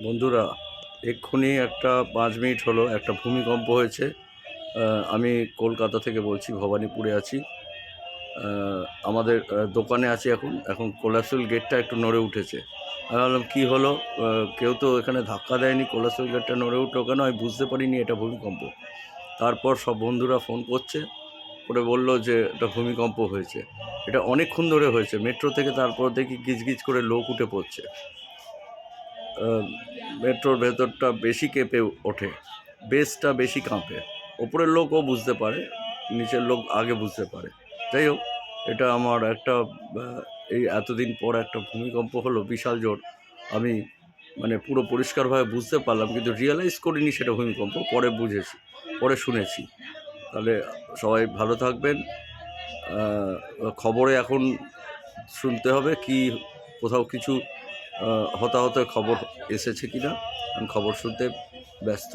বন্ধুরা, এক্ষুনি একটা 5 মিনিট হলো একটা ভূমিকম্প হয়েছে। আমি কলকাতা থেকে বলছি, ভবানীপুরে আছি। আমাদের দোকানে আছি এখন কোলাসুল গেটটা একটু নড়ে উঠেছে। আমি ভাবলাম কী হলো, কেউ তো এখানে ধাক্কা দেয়নি, কোলাসুল গেটটা নড়ে উঠলো কেন? আমি বুঝতে পারিনি এটা ভূমিকম্প। তারপর সব বন্ধুরা ফোন করছে, করে বলল যে এটা ভূমিকম্প হয়েছে। এটা অনেকক্ষণ ধরে হয়েছে মেট্রো থেকে। তারপর দেখি গিজগিজ করে লোক উঠে পড়ছে। মেট্রোর ভেতরটা বেশি কেঁপে ওঠে, বেসটা বেশি কাঁপে। ওপরের লোকও বুঝতে পারে, নিচের লোক আগে বুঝতে পারে। যাই হোক, এটা আমার একটা এই এতদিন পর একটা ভূমিকম্প হলো বিশাল জোর। আমি মানে পুরো পরিষ্কারভাবে বুঝতে পারলাম, কিন্তু রিয়েলাইজ করিনি সেটা ভূমিকম্প। পরে বুঝেছি, পরে শুনেছি। তাহলে সবাই ভালো থাকবেন। খবরে এখন শুনতে হবে কি কোথাও কিছু হতাহতের খবর এসেছে কিনা। আমি খবর শুনতে ব্যস্ত।